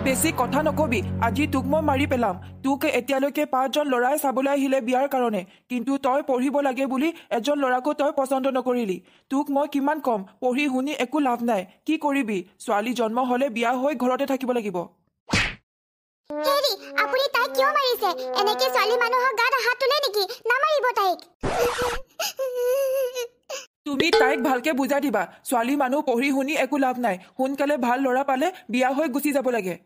বেছি কথা নকবি আজি তোক মই মাৰি পেলাম তোক এতিয়ালৈকে 5জন ল'ৰাই চাবলৈ আহিলে বিয়াৰ কাৰণে কিন্তু তই পঢ়িব লাগে বুলি এজন ল'ৰাকো তই পছন্দ নকৰিলি তোক মই কিমান কম পঢ়ি শুনি একো লাভ নাই কি কৰিবি ছোৱালী জন্ম হলে বিয়া হৈ ঘৰতে থাকিব লাগিব হেৰি আপুনি তাইক কিয় মাৰিছে এনেকে ছোৱালী মানুহৰ গাত হাত তুলে নেকি নামাৰিব তাইক তুমি তাইক ভালকে বুজাই দিবা ছোৱালী মানুহ পঢ়ি শুনি একো লাভ নাই সোনকালে ভাল ল'ৰা পালে বিয়া হৈ গুচি যাব লাগে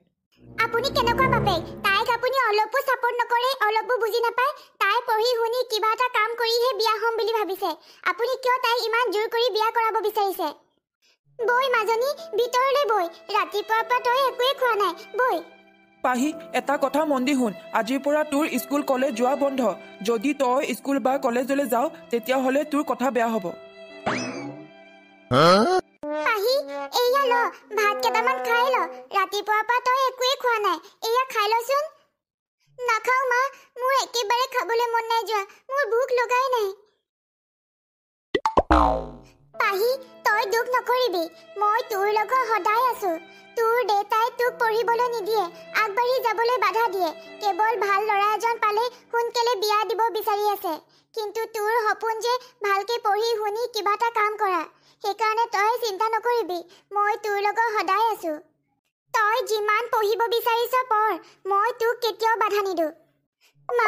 আপুনি কেনেকুৱা বাপেক তাইক আপুনি অলপো সাপোৰ্ট নকৰে অলপো বুজি নাপায় তাই পঢ়ি শুনি কিবা এটা কাম কৰিহে বিয়া হ'ম বুলি ভাবিছে আপুনি কিয় তাইক ইমান জোৰ কৰি বিয়া কৰাব বিচাৰিছে বৈ মাজনী ভিতৰলৈ বৈ ৰাতিপুৱাৰ পৰা তই একোৱে খোৱা নাই বৈ পাহি এটা কথা মন দি শুন আজিৰ পৰা তোৰ স্কুল কলেজ যোৱা বন্ধ যদি তই স্কুল বা কলেজলৈ যাও তেতিয়াহ'লে তোৰ কথা বেয়া হ'ব পাহি এয়া ল ভাত কেইটামান খাই ল ৰাতিপুৱাৰ পৰা তই একোৱে খোৱা নাই এয়া খাই লচোন নাখাও মা মোৰ একেবাৰে খাবলৈ মন নাই যোৱা মোৰ ভোক লগাই নাই পাহি তই দুখ নকৰিবি মই তোৰ লগত সদায় আছো তোৰ দেউতাই তোক পঢ়িবলৈ নিদিয়ে আগবাঢ়ি যাবলৈ বাধা দিয়ে কেৱল ভাল ল'ৰা এজন পালে সোনকালে বিয়া দিব বিচাৰি আছে কিন্তু তোৰ সপোন যে ভালকে পঢ়ি শুনি কিবা এটা কাম কৰা সেইকাৰণে তই চিন্তা নকৰিবি মই তোৰ লগত সদায় আছো তই যিমান পঢ়িব বিচাৰিছ পঢ় মই তোক কেতিয়াও বাধা নিদিওঁ মা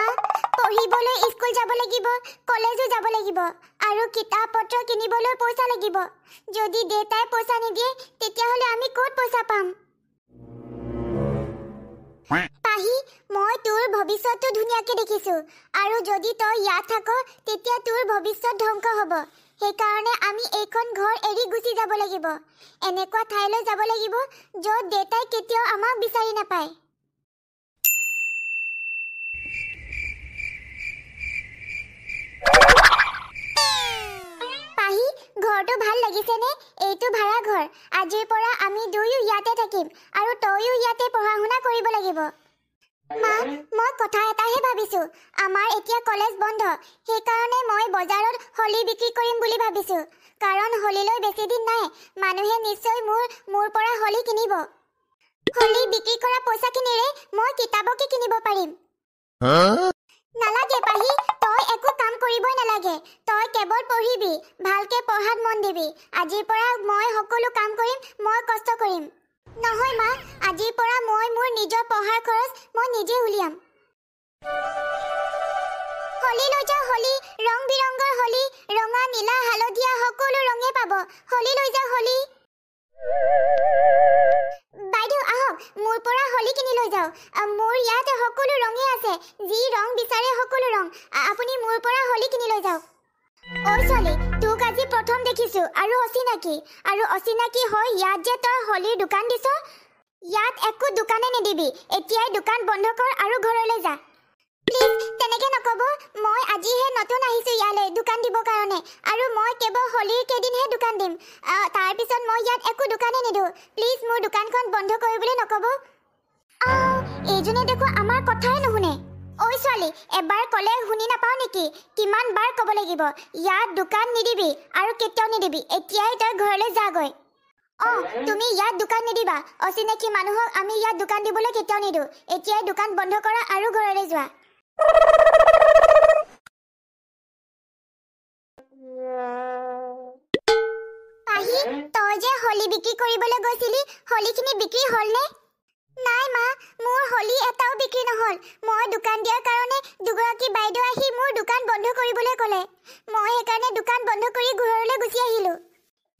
পঢ়িবলৈ স্কুল যাব লাগিব কলেজো যাব লাগিব আৰু কিতাপ পত্ৰ কিনিবলৈ পইচা লাগিব যদি দেউতাই পইচা নিদিয়ে তেতিয়াহ'লে আমি ক'ত পইচা পাম পাহি মই তোৰ ভৱিষ্যতটো ধুনীয়াকে দেখিছো আৰু যদি তই ইয়াত থাক তেতিয়া তোৰ ভৱিষ্যত ধ্বংস হ'ব সেইকাৰণে আমি এইখন ঘৰ এৰি গুচি যাব লাগিব এনেকুৱা ঠাইলৈ যাব লাগিব য'ত দেউতাই কেতিয়াও আমাক বিচাৰি নাপায় পাহি ঘৰটো ভাল লাগিছেনে এইটো ভাড়া ঘৰ আজিৰ পৰা আমি দুয়ো ইয়াতে থাকিম আৰু তইও ইয়াতে পঢ়া শুনা কৰিব লাগিব মা মই কথা এটাহে ভাবিছো আমাৰ এতিয়া কলেজ বন্ধ সেইকাৰণে মই বজাৰত হলি বিক্ৰী কৰিম বুলি ভাবিছো কাৰণ হলিলৈ বেছি দিন নাই মানুহে নিশ্চয় মোৰ পৰা হলি কিনিব হলি বিক্ৰী কৰা পইচাখিনিৰে মই কিতাপকে কিনিব পাৰিম নালাগে পাহি তই একো কাম কৰিবই নালাগে তই কেৱল পঢ়িবি ভালকে পঢ়াত মন দিবি আজিৰ পৰা মই সকলো কাম কৰিম মই কষ্ট কৰিম নহয় মা আজিৰ পৰা মই মোৰ নিজৰ পঢ়াৰ খৰচ মই নিজে উলিয়াম হলি লৈ যা হলি ৰং বিৰংগৰ হলি ৰঙা নীলা হালধীয়া সকলো ৰঙে পাব হলি লৈ যা হলি বাইদেউ আহক মোৰ পৰা হলি কিনি লৈ যাওক মোৰ ইয়াত সকলো ৰঙে আছে যি ৰং বিচাৰে সকলো ৰং আপুনি মোৰ পৰা হলি কিনি লৈ যাওক ঐ ছোৱালী তোক আজি প্ৰথম দেখিছো আৰু অচিনাকি হৈ ইয়াত যে তই হলিৰ দোকান দিছ ইয়াত একো দোকানে নিদিবি এতিয়াই দোকান বন্ধ কৰ আৰু ঘৰলৈ যা প্লিজ তেনেকে নকব মই আজিহে নতুন আহিছো ইয়ালৈ দোকান দিবৰ কাৰণে আৰু মই কেৱল হলিৰ কেইদিনহে দোকান দিম তাৰপিছত মই ইয়াত একো দোকানে নিদিওঁ প্লিজ মোৰ দোকানখন বন্ধ কৰিবলৈ নকব এইজনে দেখো আমাৰ কথাই নুশুনে ঐ ছোৱালী এবাৰ ক'লে শুনি নাপাও নেকি কিমান বাৰ ক'ব লাগিব ইয়াত দোকান নিদিবি আৰু কেতিয়াও নিদিবি এতিয়াই তই ঘৰলৈ যাগৈ তুমি ইয়াত দোকান নিদিবা অচিনাকি মানুহক আমি ইয়াত দোকান দিবলৈ কেতিয়াও নিদিওঁ এতিয়াই দোকান বন্ধ কৰা আৰু ঘৰলৈ যোৱা পাহি তই যে হলি বিক্ৰী কৰিবলৈ গৈছিলি হলিখিনি বিক্ৰী হ'লনে নাই মা মোৰ হলি এটাও বিক্ৰী নহল মই দোকান দিয়াৰ কাৰণে দুগৰাকী বাইদেউ আহি মোৰ দোকান বন্ধ কৰিবলৈ ক'লে মই সেইকাৰণে দোকান বন্ধ কৰি ঘৰলৈ গুচি আহিলো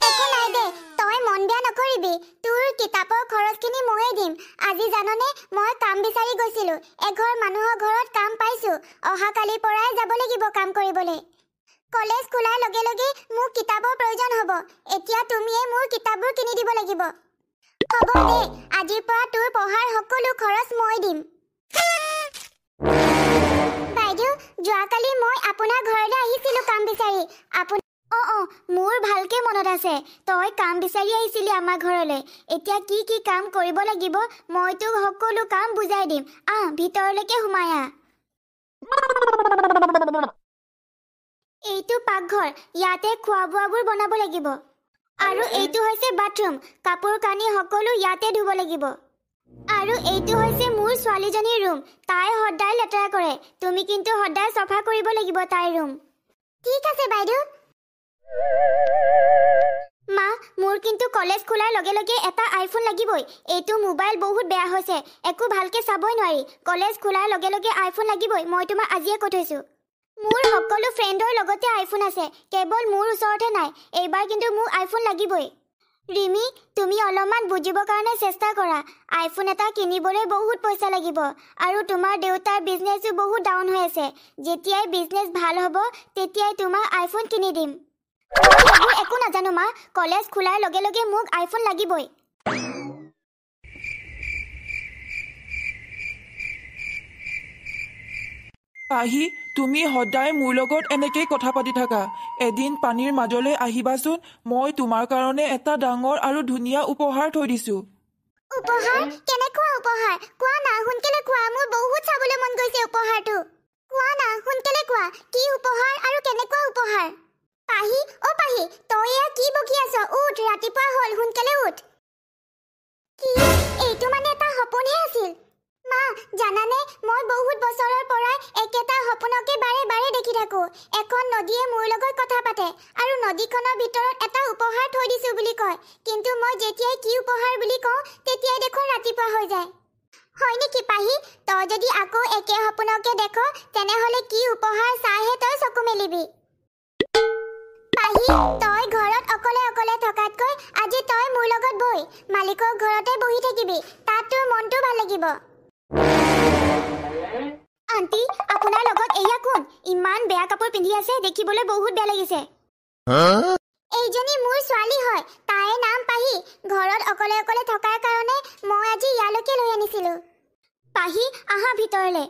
একো নাই দে তই মন বেয়া নকৰিবি তোৰ কিতাপৰ খৰচখিনি ময়ে দিম আজি জাননে মই কাম বিচাৰি গৈছিলো এঘৰ মানুহৰ ঘৰত কাম পাইছো অহাকালিৰ পৰাই যাব লাগিব কাম কৰিবলৈ কলেজ খোলাৰ লগে লগে মোক কিতাপৰ প্ৰয়োজন হ'ব এতিয়া তুমিয়ে মোৰ কিতাপবোৰ কিনি দিব লাগিব হ'ব দে আজিৰ পৰা তোৰ পঢ়াৰ সকলো খৰচ মই দিম বাইদেউ যোৱাকালি মই আপোনাৰ ঘৰলৈ আহিছিলো কাম বিচাৰি মোৰ ভালকে মনত আছে তই কাম বিচাৰি আহিছিলি আমাৰ ঘৰলৈ এতিয়া কি কাম কৰিব লাগিব মই তোক সকলো কাম বুজাই দিম ভিতৰলৈকে সোমাই আহ এইটো পাকঘৰ ইয়াতে খোৱা বোৱাবোৰ বনাব লাগিব আৰু এইটো হৈছে বাথৰুম কাপোৰ কানি সকলো ইয়াতে ধুব লাগিব আৰু এইটো হৈছে মোৰ ছোৱালীজনীৰ ৰুম তাই সদায় লেতেৰা কৰে তুমি কিন্তু সদায় চাফা কৰিব লাগিব তাইৰ ৰুম ঠিক আছে বাইদেউ মা মোৰ কিন্তু কলেজ খোলাৰ লগে লগে এটা আইফোন লাগিবই এইটো মোবাইল বহুত বেয়া হৈছে একো ভালকে চাবই নোৱাৰি কলেজ খোলাৰ লগে লগে আইফোন লাগিবই মই তোমাক আজিয়ে কৈ থৈছো মোৰ সকলো ফ্ৰেণ্ডৰ লগতে আইফোন আছে কেৱল মোৰ ওচৰতে নাই এইবাৰ কিন্তু মোক আইফোন লাগিবই ৰিমি তুমি অলপমান বুজিবৰ কাৰণে চেষ্টা কৰা আইফোন এটা কিনিবলৈ বহুত পইচা লাগিব আৰু তোমাৰ দেউতাৰ বিজনেছো বহুত ডাউন হৈ আছে যেতিয়াই বিজনেছ ভাল হ'ব তেতিয়াই তোমাক আইফোন কিনি দিম মই একো নাজানো মা কলেজ খোলাৰ লগে লগে মোক আইফোন লাগিবই পাহি তুমি সদায় মোৰ লগত এনেকেই কথা পাতি থাকা এদিন পানীৰ মাজলৈ আহিবাচোন মই তোমাৰ কাৰণে এটা ডাঙৰ আৰু ধুনীয়া উপহাৰ থৈ দিছো উপহাৰ কেনেকুৱা উপহাৰ কোৱা না সোনকালে কোৱা মোৰ বহুত চাবলৈ মন গৈছে উপহাৰটো কোৱা না সোনকালে কোৱা কি উপহাৰ আৰু কেনেকুৱা উপহাৰ পাহি অ পাহি তই এয়া কি বকি আছ উঠ ৰাতিপুৱা হ'ল সোনকালে উঠ কি এইটো মানে এটা সপোনহে আছিল মা জানানে মই বহুত বছৰৰ পৰাই একেটা সপোনকে বাৰে বাৰে দেখি থাকো এখন নদীয়ে মোৰ লগত কথা পাতে আৰু নদীখনৰ ভিতৰত এটা উপহাৰ থৈ দিছো বুলি কয় কিন্তু মই যেতিয়াই কি উপহাৰ বুলি কওঁ তেতিয়াই দেখোন ৰাতিপুৱা হৈ যায় হয় নেকি পাহি তই যদি আকৌ একে সপোনকে দেখ তেনেহলে কি উপহাৰ চাইহে তই চকু মেলিবি পাহি তই ঘৰত অকলে অকলে থকাতকৈ আজি তই মোৰ লগত বই মালিকৰ ঘৰতে বহি থাকিবি তাত তোৰ মনটো ভাল লাগিব আন্টি আপোনাৰ লগত এয়া কোন ইমান বেয়া কাপোৰ পিন্ধি আছে দেখিবলৈ বহুত বেয়া লাগিছে এইজনী মোৰ ছোৱালী হয় তাইৰ নাম পাহি ঘৰত অকলে অকলে থকাৰ কাৰণে মই আজি ইয়ালৈকে লৈ আনিছিলো পাহি আহা ভিতৰলে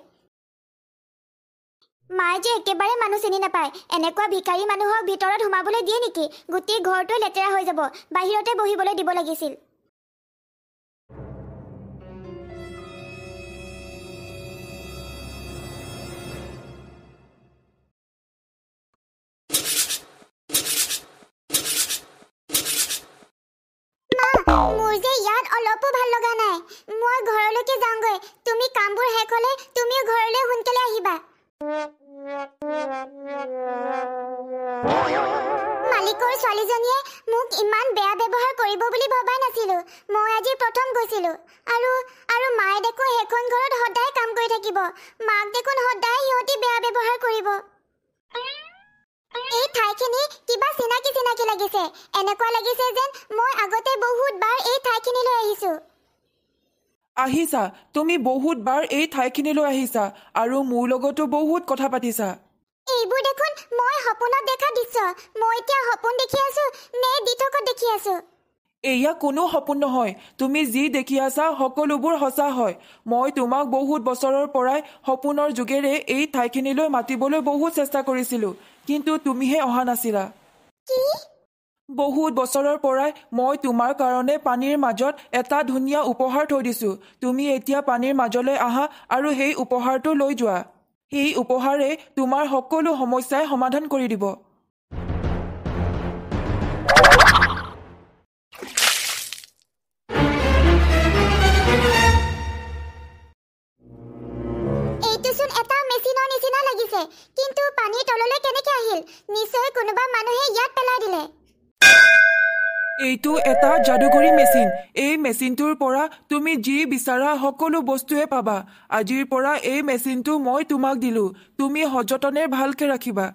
মায়ে যে একেবাৰে মানুহ চিনি নাপায় এনেকুৱা ভিকাৰী মানুহক ভিতৰত সোমাবলৈ দিয়ে নেকি গোটেই ঘৰটো লেতেৰা হৈ যাব বাহিৰতে বহিবলৈ দিব লাগিছিল মোৰ যে ইয়াত অলপো ভাল লগা নাই মই ঘৰলৈকে যাওঁগৈ তুমি কামবোৰ শেষ হ'লে তুমিও ঘৰলৈ সোনকালে আহিবা মালিকৰ ছোৱালীজনীয়ে মোক ইমান বেয়া ব্যৱহাৰ কৰিব বুলি ভবা নাছিলো মই আজি প্ৰথম গৈছিলো আৰু মায়ে দেখোন সেইখন ঘৰত সদায় কাম কৰি থাকিব মাক দেখোন সদায় সিহঁতি বেয়া ব্যৱহাৰ কৰিব এই ঠাইখিনি কিবা চিনাকি চিনাকি লাগিছে এনেকুৱা লাগিছে যেন মই আগতে বহুতবাৰ এই ঠাইখিনিলৈ আহিছো আহিছা তুমি বহুতবাৰ এই ঠাইখিনিলৈ আহিছা আৰু মোৰ লগতো বহুত কথা পাতিছা এইবোৰ দেখোন মই সপোনত দেখা দৃশ্য মই এতিয়া সপোন দেখি আছো নে দিঠকত দেখি আছো এয়া কোনো সপোন নহয় তুমি যি দেখি আছা সকলোবোৰ সঁচা হয় মই তোমাক বহুত বছৰৰ পৰাই সপোনৰ যোগেৰে এই ঠাইখিনিলৈ মাতিবলৈ বহুত চেষ্টা কৰিছিলো কিন্তু তুমিহে অহা নাছিলা কি বহুত বছৰৰ পৰাই মই তোমাৰ কাৰণে পানীৰ মাজত এটা ধুনীয়া উপহাৰ থৈ দিছো তুমি এতিয়া পানীৰ মাজলৈ আহা আৰু সেই উপহাৰটো লৈ যোৱা এই উপহাৰে তোমাৰ সকলো সমস্যাই সমাধান কৰি দিব এইটোচোন এটা মেচিনৰ নিচিনা লাগিছে কিন্তু পানীৰ তললৈ কেনেকৈ আহিল নিশ্চয় কোনোবা মানুহে ইয়াত পেলাই দিলে এইটো এটা যাদুঘৰী মেচিন এই মেচিনটোৰ পৰা তুমি যি বিচাৰা সকলো বস্তুৱে পাবা আজিৰ পৰা এই মেচিনটো মই তোমাক দিলো তুমি সযতনে ভালকে ৰাখিবা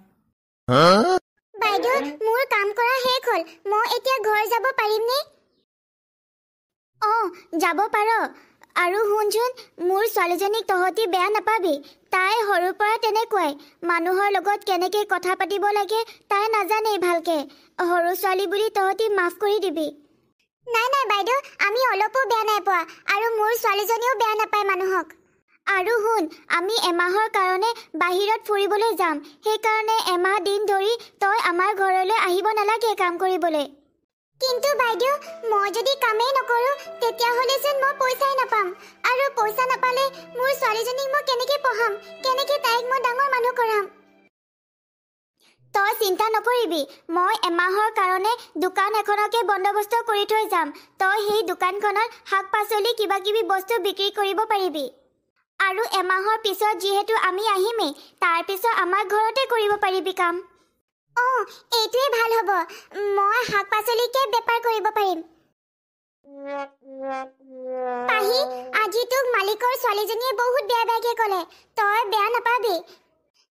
বাইদেউ মোৰ কাম কৰা শেষ হ'ল মই এতিয়া ঘৰ যাব পাৰিমনে যাব পাৰ আৰু শুনচোন মোৰ ছোৱালীজনীক তহঁতি বেয়া নাপাবি তাই সৰুৰ পৰা তেনেকুৱাই মানুহৰ লগত কেনেকৈ কথা পাতিব লাগে তাই নাজানেই ভালকে সৰু ছোৱালী বুলি তহঁতি মাফ কৰি দিবি নাই নাই বাইদেউ আমি অলপো বেয়া নাই পোৱা আৰু মোৰ ছোৱালীজনীও বেয়া নাপায় মানুহক আৰু শুন আমি এমাহৰ কাৰণে বাহিৰত ফুৰিবলৈ যাম সেইকাৰণে এমাহ দিন ধৰি তই আমাৰ ঘৰলৈ আহিব নালাগে কাম কৰিবলৈ কিন্তু বাইদেউ মই যদি কামেই নকৰো তেতিয়াহ'লেচোন মই পইচাই নাপাম আৰু পইচা নাপালে মোৰ ছোৱালীজনীক মই কেনেকৈ পঢ়াম কেনেকৈ তাইক মই ডাঙৰ মানুহ কৰাম তই চিন্তা নকৰিবি মই এমাহৰ কাৰণে দোকান এখনকে বন্দবস্ত কৰি থৈ যাম তই সেই দোকানখনত শাক পাচলি কিবা কিবি বস্তু বিক্ৰী কৰিব পাৰিবি আৰু এমাহৰ পিছত যিহেতু আমি আহিমেই তাৰ পিছত আমাৰ ঘৰতে কৰিব পাৰিবি কাম এইটোৱে ভাল হ'ব মই শাক পাচলিকে বেপাৰ কৰিব পাৰিম পাহি আজি তোক মালিকৰ ছোৱালীজনীয়ে বহুত বেয়া বেয়াকে ক'লে তই বেয়া নাপাবি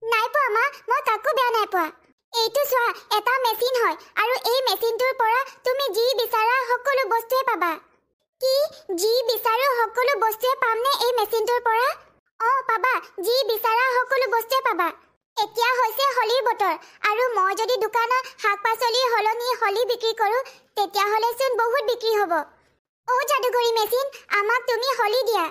নাই পোৱা মা মই কাকো বেয়া নাই পোৱা এইটো চোৱা এটা মেচিন হয় আৰু এই মেচিনটোৰ পৰা তুমি যি বিচাৰা সকলো বস্তুৱে পাবা কি যি বিচাৰো সকলো বস্তুৱে পামনে এই মেচিনটোৰ পৰা পাবা যি বিচাৰা সকলো বস্তুৱে পাবা এতিয়া হৈছে হলিৰ বতৰ আৰু মই যদি দোকানত শাক পাচলি হলনি হলি বিক্ৰী কৰোঁ তেতিয়াহ'লে চোন বহুত বিক্ৰী হ'ব যাদুকৰী মেচিন আমাক তুমি হলি দিয়া